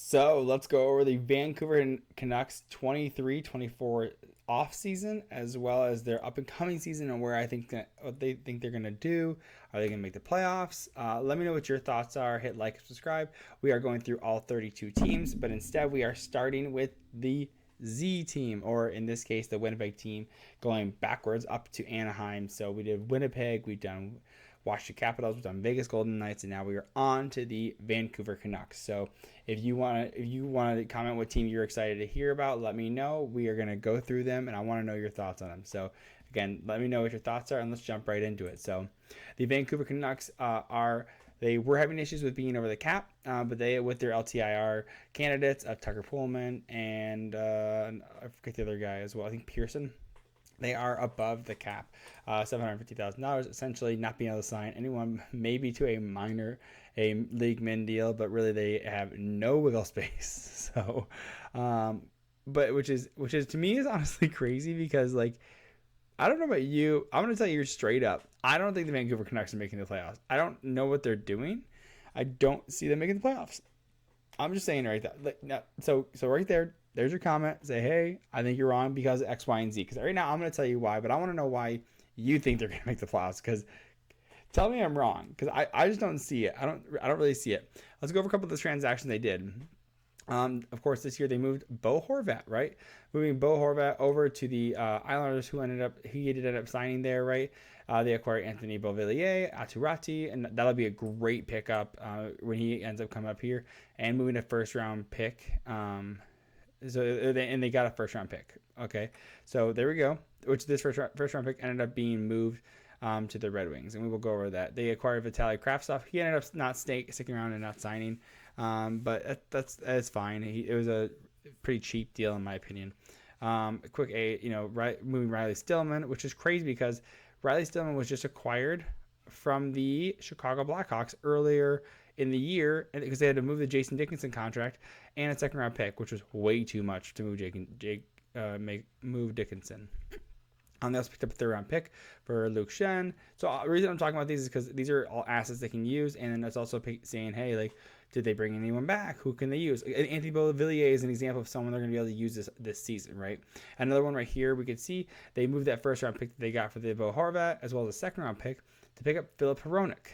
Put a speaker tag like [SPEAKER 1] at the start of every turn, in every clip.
[SPEAKER 1] So let's go over the Vancouver Canucks 23-24 offseason, as well as their up and coming season, and where I think what they think they're going to do. Are they going to make the playoffs? Let me know what your thoughts are. Hit like and subscribe. We are going through all 32 teams, but instead we are starting with the Z team, or in this case, the Winnipeg team, going backwards up to Anaheim. So we did Winnipeg, we've done Washington Capitals, we've done Vegas Golden Knights, and now we are on to the Vancouver Canucks. So if you want to comment what team you're excited to hear about, let me know. We are going to go through them, and I want to know your thoughts on them. So again, let me know what your thoughts are, and let's jump right into it. So the Vancouver Canucks they were having issues with being over the cap, but they, with their LTIR candidates of Tucker Pullman and I forget the other guy as well, I think Pearson, they are above the cap, $750,000, essentially not being able to sign anyone, maybe to a league min deal, but really they have no wiggle space. So, but which is to me is honestly crazy, because like, I don't know about you. I'm going to tell you straight up. I don't think the Vancouver Canucks are making the playoffs. I don't know what they're doing. I don't see them making the playoffs. I'm just saying right there. Like, no, so right there, there's your comment. Say, hey, I think you're wrong because of X, Y, and Z. Because right now I'm going to tell you why, but I want to know why you think they're going to make the playoffs. Because tell me I'm wrong. Because I just don't see it. I don't really see it. Let's go over a couple of the transactions they did. Of course, this year they moved Bo Horvat, right? Moving Bo Horvat over to the Islanders, who ended up signing there, right? They acquired Anthony Beauvillier, Aturati, and that'll be a great pickup when he ends up coming up here, and moving a first round pick. They got a first round pick. Okay, so there we go. Which this first round pick ended up being moved to the Red Wings, and we will go over that. They acquired Vitaly Kravtsov. He ended up not sticking around and not signing. But that's fine. It was a pretty cheap deal in my opinion. Moving Riley Stillman, which is crazy because Riley Stillman was just acquired from the Chicago Blackhawks earlier in the year, and because they had to move the Jason Dickinson contract and a second round pick, which was way too much to move Dickinson. They also picked up a third round pick for Luke Shen. So the reason I'm talking about these is because these are all assets they can use, and then it's also saying, hey, like, did they bring anyone back? Who can they use? Anthony Beauvillier is an example of someone they're going to be able to use this season, right? Another one right here, we could see they moved that first round pick that they got for the Bo Horvat, as well as a second round pick, to pick up Philip Hronek,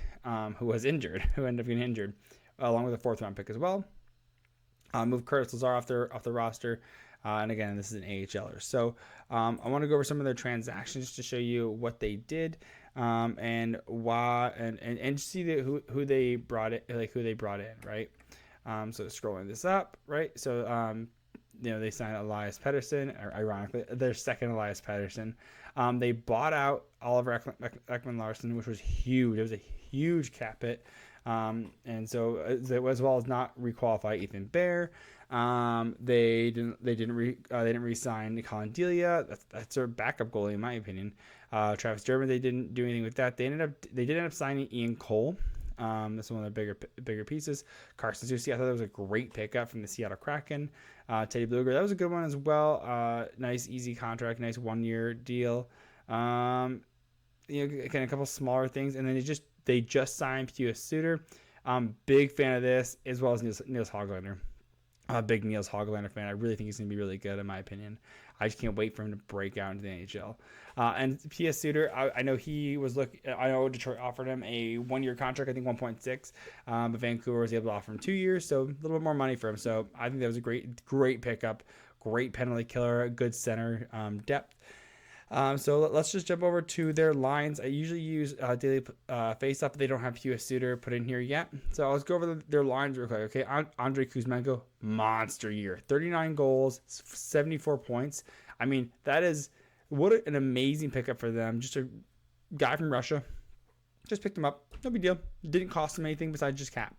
[SPEAKER 1] who ended up getting injured, along with a fourth round pick as well. Moved Curtis Lazar off the roster. And again, this is an AHLer. So I want to go over some of their transactions to show you what they did, and why, and see who they brought in, right? So scrolling this up, right? So they signed Elias Pettersson, or ironically, their second Elias Pettersson. They bought out Oliver Ekman-Larsson, which was huge. It was a huge cap hit. And so as well as not requalify Ethan Bear. They didn't re-sign Colin Delia. That's their backup goalie in my opinion. Travis Dermott, they didn't do anything with that. They did end up signing Ian Cole. That's one of the bigger pieces. Carson Soucy, I thought that was a great pickup from the Seattle Kraken. Teddy Blueger, that was a good one as well. Nice easy contract, nice 1-year deal. Again, a couple smaller things, and then they just signed P.U.S. Suter. Big fan of this, as well as Niels Hoglander. Big Niels Hoglander fan. I really think he's going to be really good, in my opinion. I just can't wait for him to break out into the NHL. And P.S. Suter, I know he was I know Detroit offered him a 1-year contract, I think 1.6, but Vancouver was able to offer him 2 years, so a little bit more money for him. So I think that was a great pickup, great penalty killer, good center depth. So let's just jump over to their lines. I usually use daily face-up, but they don't have P.S. Suter put in here yet. So let's go over their lines real quick. Okay, Andrei Kuzmenko, monster year. 39 goals, 74 points. I mean, what an amazing pickup for them. Just a guy from Russia. Just picked him up. No big deal. Didn't cost him anything besides just cap,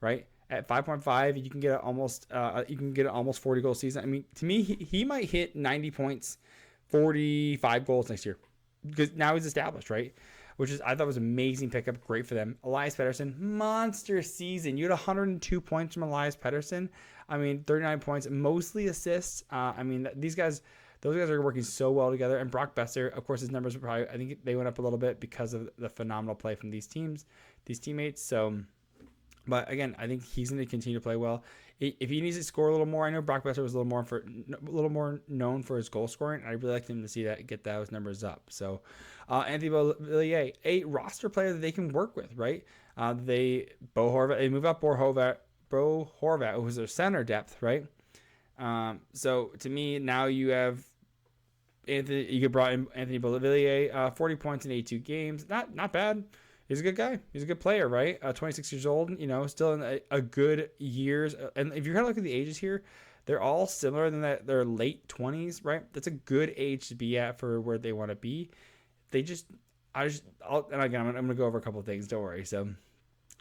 [SPEAKER 1] right? At 5.5, you can get an almost 40 goal season. I mean, to me, he might hit 90 points, 45 goals next year, because now he's established, right? I thought was an amazing pickup, great for them. Elias Pettersson, monster season. You had 102 points from Elias Pettersson. I mean, 39 points, mostly assists. I mean, those guys are working so well together. And Brock Besser, of course, his numbers were I think they went up a little bit because of the phenomenal play from these teammates. So But again, I think he's going to continue to play well. If he needs to score a little more, I know Brock Besser was a little more known for his goal scoring. I'd really like him to see that, get those numbers up. So, Anthony Beauvillier, a roster player that they can work with, right? They move up Bo Horvat, who was their center depth, right? So to me, now you have you could brought in Anthony Beauvillier, 40 points in 82 games. Not bad. He's a good guy. He's a good player, right? 26 years old, still in a good years. And if you're kind of looking at the ages here, they're all similar in that they're late 20s, right? That's a good age to be at for where they want to be. And again, I'm going to go over a couple of things. Don't worry. So,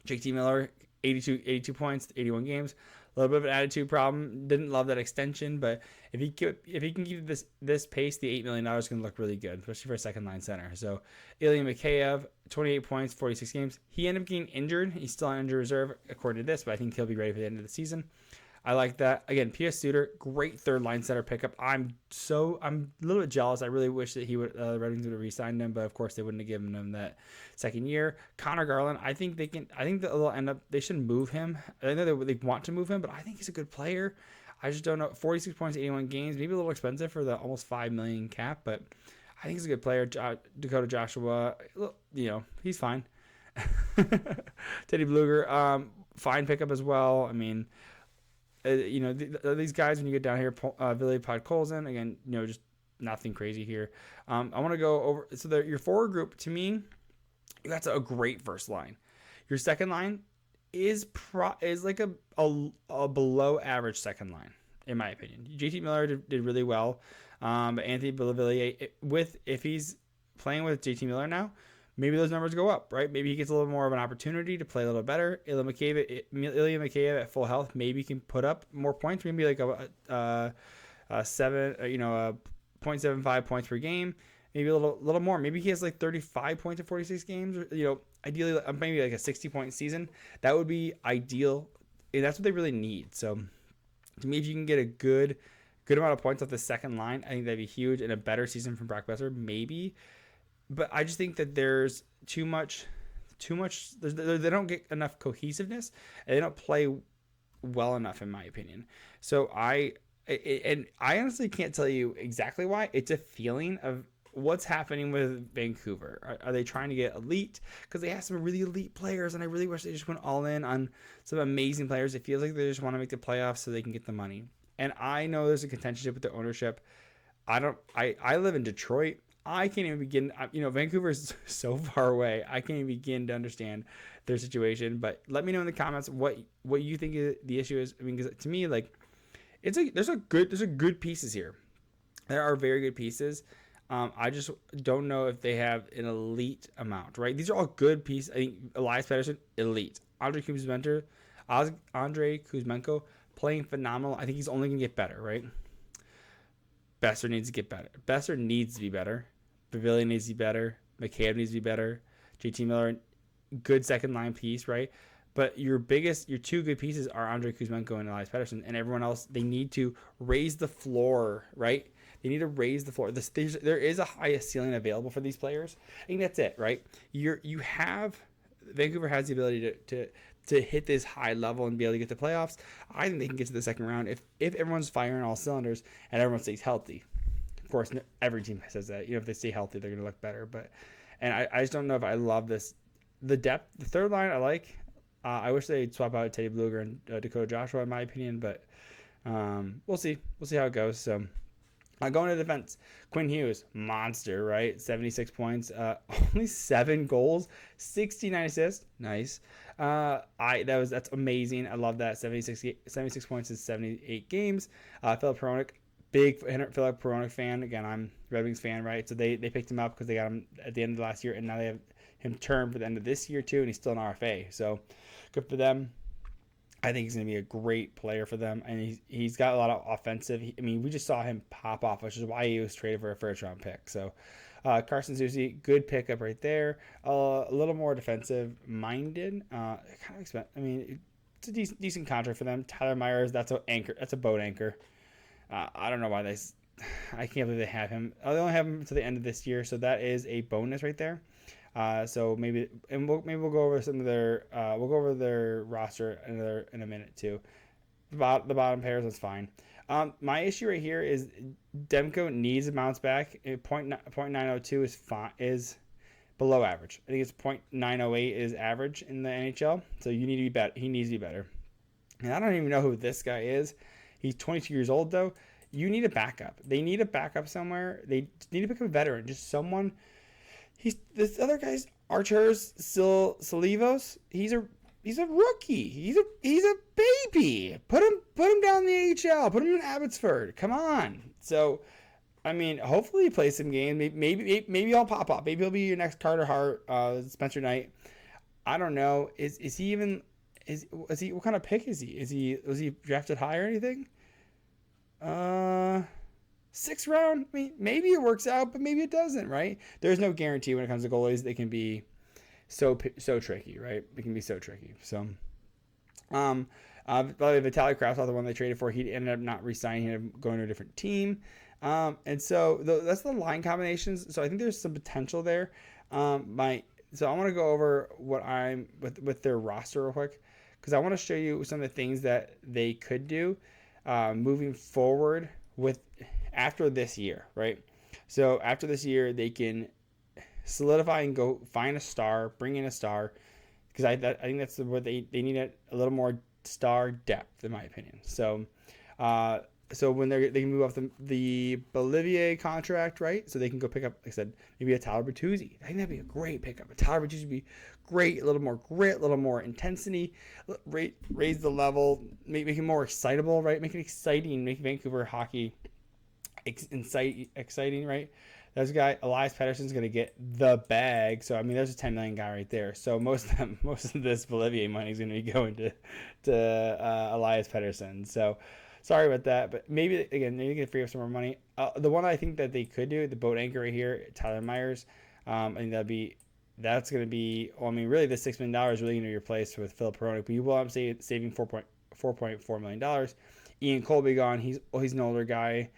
[SPEAKER 1] JT Miller, 82 points, 81 games. A little bit of an attitude problem. Didn't love that extension, but if he can keep this pace, the $8 million is going to look really good, especially for a second line center. So Ilya Mikheyev, 28 points, 46 games. He ended up getting injured. He's still on injured reserve according to this, but I think he'll be ready for the end of the season. I like that. Again, P.S. Suter, great third line center pickup. I'm a little bit jealous. I really wish that the Red Wings would have re-signed him, but of course they wouldn't have given him that second year. Connor Garland, I think they'll end up, they should move him. I know they want to move him, but I think he's a good player. I just don't know. 46 points, 81 games, maybe a little expensive for the almost $5 million cap, but I think he's a good player. Dakota Joshua, he's fine. Teddy Bluger, fine pickup as well. I mean, these guys, when you get down here, Ville Podkolzin, again, just nothing crazy here. I want to go over, so your forward group, to me, that's a great first line. Your second line is like a below average second line, in my opinion. JT Miller did really well. But Anthony Beauvillier, if he's playing with JT Miller now, maybe those numbers go up, right? Maybe he gets a little more of an opportunity to play a little better. Ilya Mikheyev at full health, maybe can put up more points. Maybe like a 0.75 points per game. Maybe a little more. Maybe he has like 35 points in 46 games. Ideally, maybe like a 60-point season. That would be ideal. And that's what they really need. So, to me, if you can get a good amount of points off the second line, I think that'd be huge. And a better season from Brock Besser, maybe. But I just think that there's too much. They don't get enough cohesiveness, and they don't play well enough, in my opinion. So I honestly can't tell you exactly why. It's a feeling of what's happening with Vancouver. Are they trying to get elite? Because they have some really elite players, and I really wish they just went all in on some amazing players. It feels like they just want to make the playoffs so they can get the money. And I know there's a contention with the ownership. I live in Detroit. I can't even begin, Vancouver is so far away. I can't even begin to understand their situation. But let me know in the comments what you think the issue is. I mean, because to me, like, there's a good pieces here. There are very good pieces. I just don't know if they have an elite amount, right? These are all good pieces. I think Elias Pettersson, elite. Andrei Kuzmenko playing phenomenal. I think he's only going to get better, right? Besser needs to get better. Besser needs to be better. Beauvillier needs to be better. McCabe needs to be better. JT Miller, good second line piece, right? But your two good pieces are Andrei Kuzmenko and Elias Pettersson, and everyone else, they need to raise the floor, right? They need to raise the floor. There is a highest ceiling available for these players. I think that's it, right? Vancouver has the ability to hit this high level and be able to get to playoffs. I think they can get to the second round if everyone's firing all cylinders and everyone stays healthy. Of course, every team says that. If they stay healthy, they're going to look better. And I just don't know if I love this. The depth, the third line, I like. I wish they'd swap out Teddy Bluger and Dakota Joshua, in my opinion. But we'll see. We'll see how it goes. So going to defense, Quinn Hughes, monster, right? 76 points, only 7 goals, 69 assists. Nice. That's amazing. I love that. 76 points in 78 games. Philip Hronek. Big Philip Hronek fan. Again, I'm a Red Wings fan, right? So they picked him up because they got him at the end of the last year, and now they have him termed for the end of this year too, and he's still an RFA. So good for them. I think he's going to be a great player for them, and he's got a lot of offensive. We just saw him pop off, which is why he was traded for a first-round pick. So Carson Soucy, good pickup right there. A little more defensive-minded. It's a decent contract for them. Tyler Myers, that's an anchor. That's a boat anchor. I don't know why I can't believe they have him. They only have him to the end of this year, so that is a bonus right there. So we'll go over some of their we'll go over their roster in a minute too. The bottom pairs is fine. My issue right here is Demko needs a bounce back. .902 is below average. I think it's .908 is average in the NHL. So you need to be better. He needs to be better. And I don't even know who this guy is. He's 22 years old though. You need a backup. They need a backup somewhere. They need to pick up a veteran, just someone. This other guy's Arturs Salivos. He's a rookie. He's a baby. Put him down in the AHL. Put him in Abbotsford. Come on. So, I mean, hopefully he plays some games. Maybe I'll pop up. Maybe he'll be your next Carter Hart, Spencer Knight. I don't know. Is he even? Is he? What kind of pick is he? Was he drafted high or anything? 6th round. I mean, maybe it works out, but maybe it doesn't. Right? There's no guarantee when it comes to goalies. They can be so tricky, right? It can be so tricky. So, by the way, Vitaly Kravtsov, the one they traded for, he ended up not re-signing him, going to a different team. And so that's the line combinations. So I think there's some potential there. So I want to go over what I'm with their roster real quick, because I want to show you some of the things that they could do moving forward with after this year, right? So after this year, they can solidify and go find a star, bring in a star, because I think that's what they need a little more star depth, in my opinion. So when they can move off the Bolivier contract, right? So they can go pick up, like I said, maybe a Tyler Bertuzzi. I think that'd be a great pickup. A Tyler Bertuzzi would be great, a little more grit, a little more intensity, raise the level, make it more excitable, right? Make it exciting, make Vancouver hockey exciting, right? There's a guy, Elias Pettersson's going to get the bag. So, I mean, there's a $10 million guy right there. So, most of this Bolivier money is going to be going to Elias Pettersson. So, sorry about that. But maybe, again, they can free up some more money. The one I think that they could do, the boat anchor right here, Tyler Myers, I think that's going to be, well, I mean, really, the $6 million is really going to be replaced with Philip Hronek. But you will have saving $4.4 million. Ian Colby gone. He's an older guy.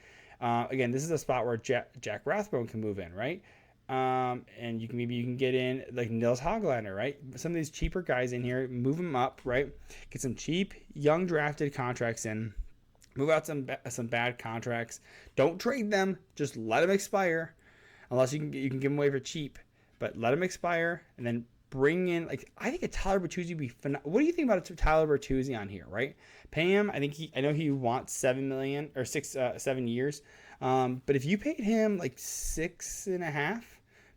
[SPEAKER 1] Again, this is a spot where Jack Rathbone can move in, right? And you can get in like Nils Hoglander, right? Some of these cheaper guys in here, move them up, right? Get some cheap, young drafted contracts in. Move out some bad contracts. Don't trade them. Just let them expire, unless you can give them away for cheap. But let them expire, and then bring in, like, I think a Tyler Bertuzzi would be phenomenal. What do you think about a Tyler Bertuzzi on here, right? Pay him. I know he wants $7 million or 7 years. But if you paid him like 6.5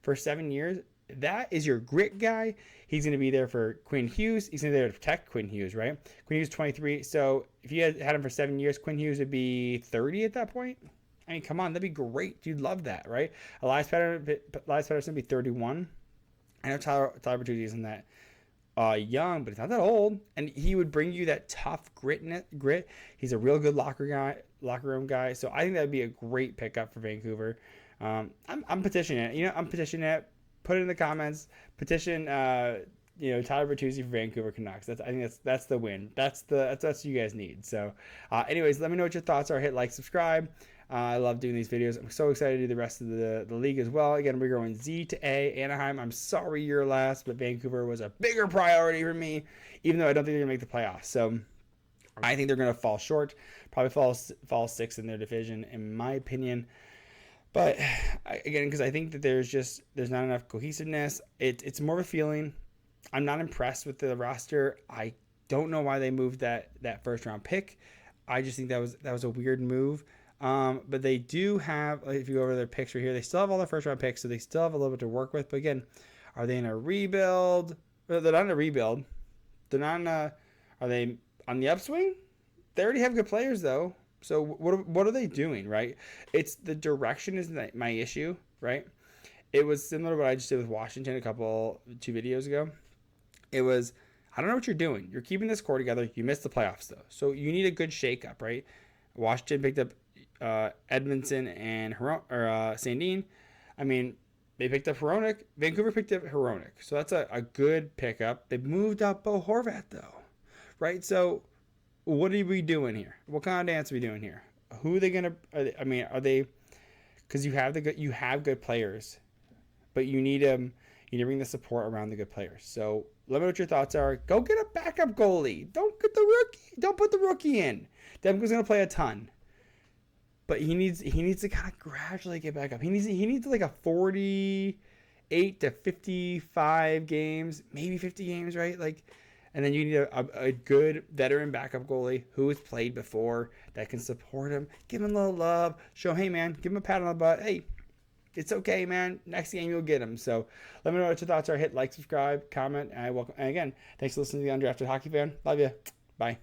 [SPEAKER 1] for 7 years, that is your grit guy. He's going to be there for Quinn Hughes. He's going to be there to protect Quinn Hughes, right? Quinn Hughes 23. So if you had him for 7 years, Quinn Hughes would be 30 at that point. I mean, come on, that'd be great. You'd love that, right? Elias Pettersson would be 31. I know Tyler Bertuzzi isn't that young, but he's not that old, and he would bring you that tough grit. He's a real good locker room guy. So I think that'd be a great pickup for Vancouver. I'm petitioning it. I'm petitioning it. Put it in the comments. Petition. Tyler Bertuzzi for Vancouver Canucks. I think that's the win. That's what you guys need. So, anyways, let me know what your thoughts are. Hit like, subscribe. I love doing these videos. I'm so excited to do the rest of the league as well. Again, we're going Z to A. Anaheim, I'm sorry you're last, but Vancouver was a bigger priority for me, even though I don't think they're going to make the playoffs. So I think they're going to fall short, probably fall sixth in their division, in my opinion. But again, because I think that there's not enough cohesiveness. It's more of a feeling. I'm not impressed with the roster. I don't know why they moved that first round pick. I just think that was a weird move. But they do have, if you go over their picks right here, they still have all their first round picks, so they still have a little bit to work with. But again, are they in a rebuild? They're not in a rebuild. They're not are they on the upswing? They already have good players though. So what are they doing, right? It's the direction is my issue, right? It was similar to what I just did with Washington 2 videos ago. It was, I don't know what you're doing. You're keeping this core together. You missed the playoffs though. So you need a good shakeup, right? Washington picked up Edmondson and Sandin. I mean, they picked up Hronek. Vancouver picked up Hronek. So that's a good pickup. They moved up Bo Horvat, though. Right? So what are we doing here? What kind of dance are we doing here? Who are they going to... Are they... Because you have good players, but you need You need to bring the support around the good players. So let me know what your thoughts are. Go get a backup goalie. Don't get the rookie. Don't put the rookie in. Demko's going to play a ton. But he needs to kind of gradually get back up. He needs like a 48 to 55 games, maybe 50 games, right? Like, and then you need a good veteran backup goalie who has played before that can support him. Give him a little love. Show him, hey man, give him a pat on the butt. Hey, it's okay, man. Next game you'll get him. So let me know what your thoughts are. Hit like, subscribe, comment, and I welcome. And again, thanks for listening to the Undrafted Hockey Fan. Love you. Bye.